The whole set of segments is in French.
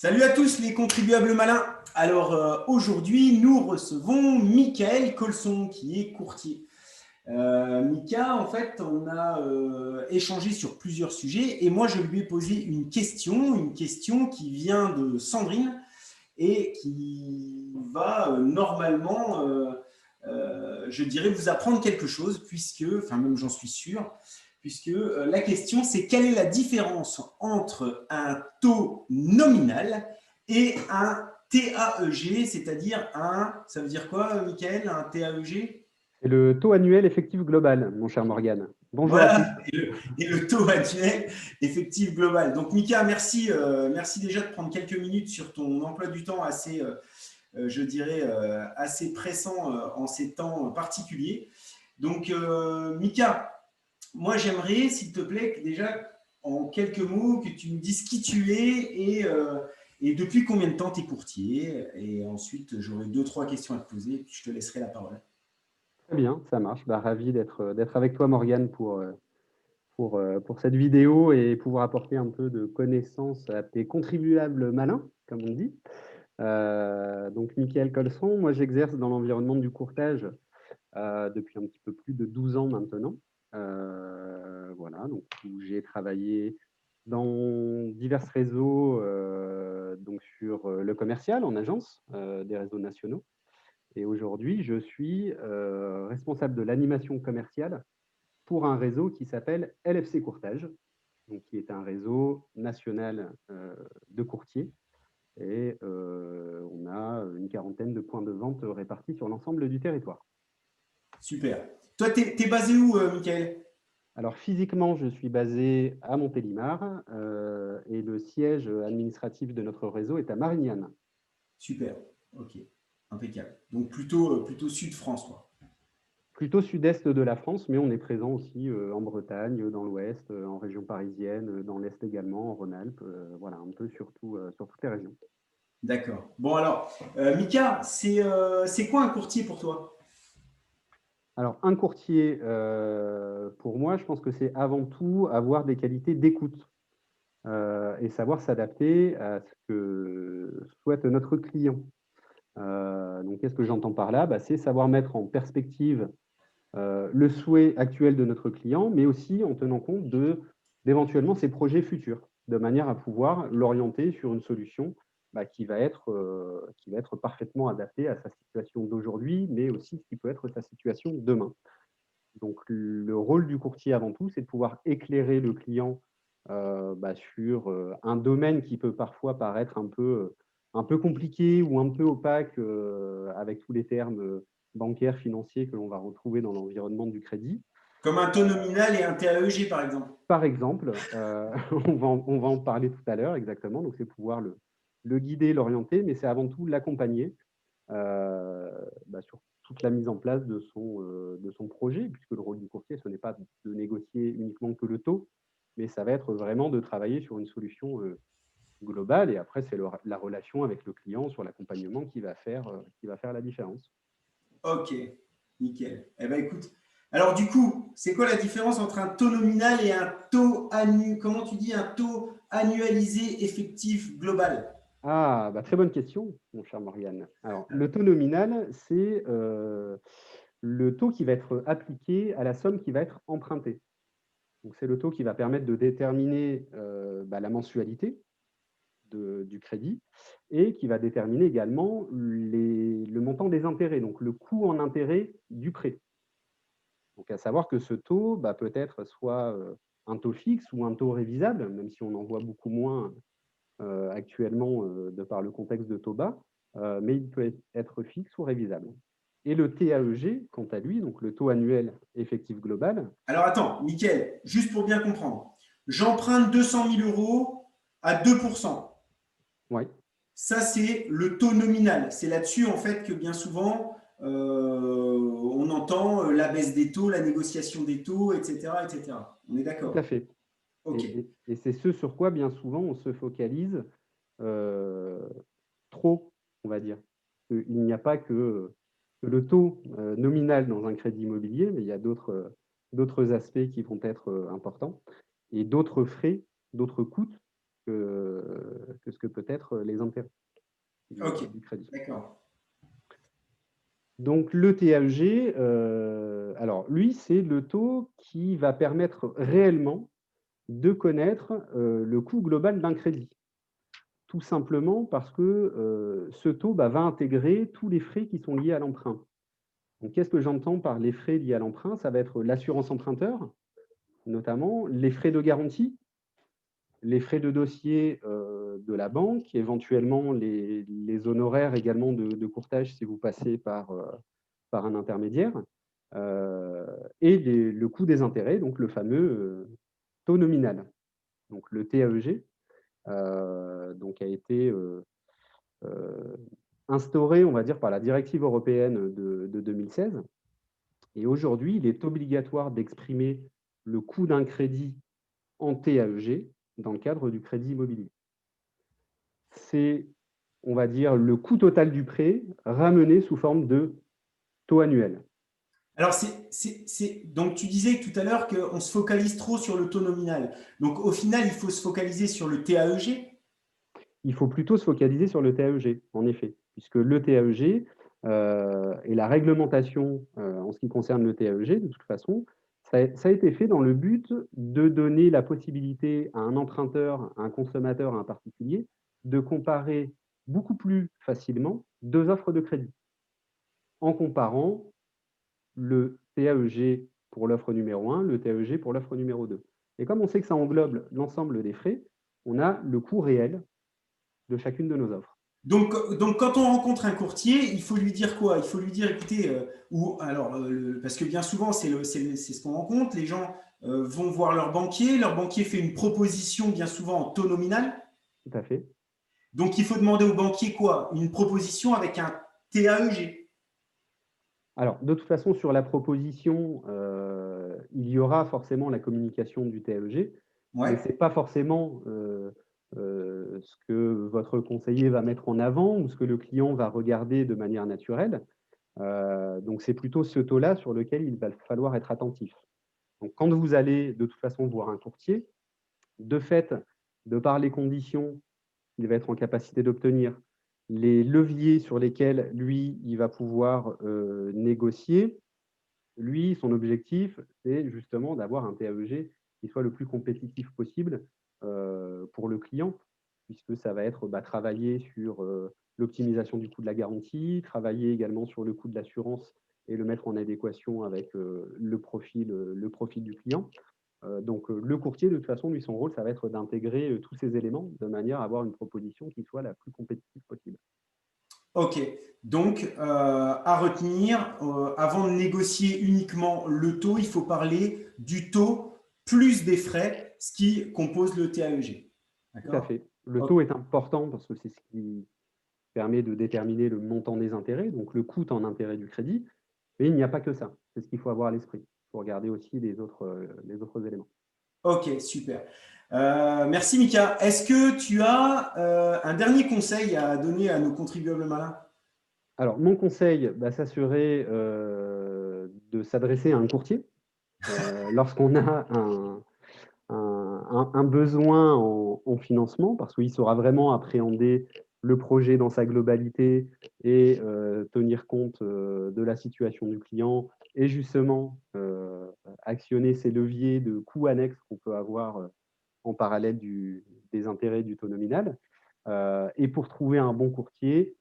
Salut à tous les contribuables malins. Alors aujourd'hui, nous recevons Michael Colson qui est courtier. Mika, en fait, on a échangé sur plusieurs sujets et moi, je lui ai posé une question qui vient de Sandrine et qui va normalement, je dirais, vous apprendre quelque chose puisque, enfin même j'en suis sûr, puisque la question c'est quelle est la différence entre un taux nominal et un TAEG, c'est-à-dire ça veut dire quoi, Michael, un TAEG? C'est le taux annuel effectif global, mon cher Morgane. Bonjour à tous. Voilà, et le taux annuel effectif global. Donc, Mika, merci déjà de prendre quelques minutes sur ton emploi du temps assez, je dirais, assez pressant en ces temps particuliers. Donc, Mika, moi, j'aimerais, s'il te plaît, que déjà, en quelques mots, que tu me dises qui tu es et depuis combien de temps tu es courtier. Et ensuite, j'aurai 2-3 questions à te poser, et puis je te laisserai la parole. Très bien, ça marche. Ravi d'être avec toi, Morgane, pour cette vidéo et pouvoir apporter un peu de connaissances à tes contribuables malins, comme on dit. Donc, Michael Colson, moi, j'exerce dans l'environnement du courtage depuis un petit peu plus de 12 ans maintenant. Voilà, donc où j'ai travaillé dans divers réseaux, donc sur le commercial en agence, des réseaux nationaux. Et aujourd'hui, je suis responsable de l'animation commerciale pour un réseau qui s'appelle LFC Courtage, donc qui est un réseau national de courtiers. Et on a une quarantaine de points de vente répartis sur l'ensemble du territoire. Super. Toi, tu es basé où, Michael? Alors physiquement, je suis basé à Montélimar et le siège administratif de notre réseau est à Marignane. Super. Ok. Impeccable. Donc, plutôt sud-France, quoi. Plutôt sud-est de la France, mais on est présent aussi en Bretagne, dans l'ouest, en région parisienne, dans l'est également, en Rhône-Alpes, voilà, un peu sur toutes les régions. D'accord. Bon, alors, Mika, c'est quoi un courtier pour toi? Alors, un courtier, pour moi, je pense que c'est avant tout avoir des qualités d'écoute et savoir s'adapter à ce que souhaite notre client. Donc, qu'est-ce que j'entends par là? C'est savoir mettre en perspective le souhait actuel de notre client, mais aussi en tenant compte d'éventuellement ses projets futurs, de manière à pouvoir l'orienter sur une solution qui va être parfaitement adaptée à sa situation d'aujourd'hui, mais aussi ce qui peut être sa situation demain. Donc, le rôle du courtier avant tout, c'est de pouvoir éclairer le client sur un domaine qui peut parfois paraître un peu compliqué ou un peu opaque avec tous les termes bancaires, financiers que l'on va retrouver dans l'environnement du crédit. Comme un taux nominal et un TAEG, par exemple. Par exemple, on va en parler tout à l'heure exactement, donc c'est pouvoir le guider, l'orienter, mais c'est avant tout l'accompagner sur toute la mise en place de son projet, puisque le rôle du courtier, ce n'est pas de négocier uniquement que le taux, mais ça va être vraiment de travailler sur une solution globale. Et après, c'est la relation avec le client sur l'accompagnement qui va faire la différence. Ok, nickel. Eh ben écoute, alors du coup, c'est quoi la différence entre un taux nominal et un taux comment tu dis, un taux annualisé effectif global? Ah, très bonne question, mon cher Morgane. Alors, le taux nominal, c'est le taux qui va être appliqué à la somme qui va être empruntée. Donc, c'est le taux qui va permettre de déterminer la mensualité du crédit et qui va déterminer également le montant des intérêts, donc le coût en intérêt du prêt. Donc, à savoir que ce taux peut être soit un taux fixe ou un taux révisable, même si on en voit beaucoup moins actuellement de par le contexte de taux bas, mais il peut être fixe ou révisable. Et le TAEG, quant à lui, donc le taux annuel effectif global. Alors attends, nickel, juste pour bien comprendre. J'emprunte 200 000 euros à 2%. Ouais, Ça, c'est le taux nominal. C'est là-dessus, en fait, que bien souvent, on entend la baisse des taux, la négociation des taux, etc. etc. On est tout à d'accord? fait. Ok. Et c'est ce sur quoi, bien souvent, on se focalise euh, trop, on va dire. Il n'y a pas que le taux nominal dans un crédit immobilier, mais il y a d'autres aspects qui vont être importants et d'autres frais, d'autres coûts que ce que peut-être les intérêts du crédit. D'accord. Donc, le TAEG, alors lui, c'est le taux qui va permettre réellement de connaître le coût global d'un crédit. Tout simplement parce que ce taux va intégrer tous les frais qui sont liés à l'emprunt. Donc, qu'est-ce que j'entends par les frais liés à l'emprunt? Ça va être l'assurance emprunteur, notamment les frais de garantie, les frais de dossier de la banque, éventuellement les honoraires également de courtage si vous passez par un intermédiaire, et le coût des intérêts, donc le fameux taux nominal. Donc le TAEG donc a été instauré, on va dire, par la directive européenne de 2016. Et aujourd'hui, il est obligatoire d'exprimer le coût d'un crédit en TAEG dans le cadre du crédit immobilier. C'est, on va dire, le coût total du prêt ramené sous forme de taux annuel. Alors, donc tu disais tout à l'heure qu'on se focalise trop sur le taux nominal. Donc, au final, il faut se focaliser sur le TAEG. Il faut plutôt se focaliser sur le TAEG, en effet, puisque le TAEG et la réglementation en ce qui concerne le TAEG, de toute façon, ça a été fait dans le but de donner la possibilité à un emprunteur, à un consommateur, à un particulier, de comparer beaucoup plus facilement deux offres de crédit, en comparant le TAEG pour l'offre numéro 1, le TAEG pour l'offre numéro 2. Et comme on sait que ça englobe l'ensemble des frais, on a le coût réel de chacune de nos offres. Donc, quand on rencontre un courtier, il faut lui dire quoi? Il faut lui dire, écoutez, parce que bien souvent, c'est ce qu'on rencontre, les gens vont voir leur banquier fait une proposition bien souvent en taux nominal. Tout à fait. Donc, il faut demander au banquier quoi? Une proposition avec un TAEG. Alors, de toute façon, sur la proposition, il y aura forcément la communication du TAEG, mais Ouais. ce n'est pas forcément ce que votre conseiller va mettre en avant ou ce que le client va regarder de manière naturelle. Donc, c'est plutôt ce taux-là sur lequel il va falloir être attentif. Donc, quand vous allez de toute façon voir un courtier, de fait, de par les conditions qu'il va être en capacité d'obtenir, les leviers sur lesquels, lui, il va pouvoir négocier, lui, son objectif, c'est justement d'avoir un TAEG qui soit le plus compétitif possible pour le client, puisque ça va être travailler sur l'optimisation du coût de la garantie, travailler également sur le coût de l'assurance et le mettre en adéquation avec le profil du client. Donc, le courtier, de toute façon, lui, son rôle, ça va être d'intégrer tous ces éléments de manière à avoir une proposition qui soit la plus compétitive possible. Ok, donc à retenir, avant de négocier uniquement le taux, il faut parler du taux plus des frais, ce qui compose le TAEG. Tout à D'accord? fait. Le taux est important parce que c'est ce qui permet de déterminer le montant des intérêts, donc le coût en intérêt du crédit. Mais il n'y a pas que ça. C'est ce qu'il faut avoir à l'esprit. Il faut regarder aussi les autres éléments. Ok, super. Merci Mika. Est-ce que tu as un dernier conseil à donner à nos contribuables malins? Alors, mon conseil, ça serait de s'adresser à un courtier lorsqu'on a un besoin en financement, parce qu'il saura vraiment appréhender le projet dans sa globalité et tenir compte de la situation du client et justement actionner ces leviers de coûts annexes qu'on peut avoir en parallèle des intérêts du taux nominal. Et pour trouver un bon courtier,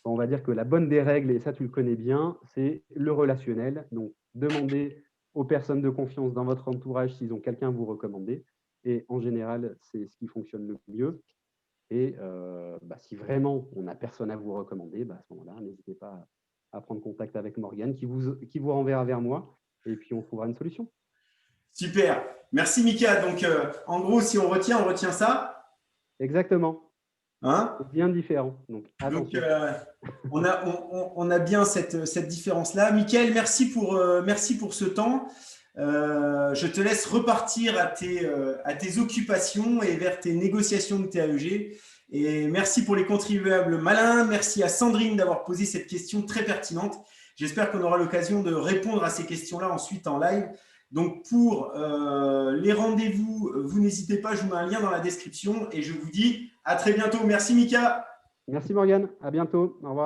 on va dire que la bonne des règles, et ça tu le connais bien, c'est le relationnel. Donc, demandez aux personnes de confiance dans votre entourage s'ils ont quelqu'un à vous recommander. Et en général, c'est ce qui fonctionne le mieux. Et si vraiment on n'a personne à vous recommander, à ce moment-là, n'hésitez pas à prendre contact avec Morgane qui vous renverra vers moi. Et puis, on trouvera une solution. Super. Merci Mika. Donc, en gros, si on retient ça. Exactement. Hein? C'est bien différent. Donc, Donc, attention. on a bien cette différence-là. Mickaël, merci pour ce temps. Je te laisse repartir à tes occupations et vers tes négociations de TAEG. Et merci pour les contribuables malins. Merci à Sandrine d'avoir posé cette question très pertinente. J'espère qu'on aura l'occasion de répondre à ces questions-là ensuite en live. Donc, pour les rendez-vous, vous n'hésitez pas, je vous mets un lien dans la description et je vous dis à très bientôt. Merci Mika. Merci Morgane, à bientôt. Au revoir.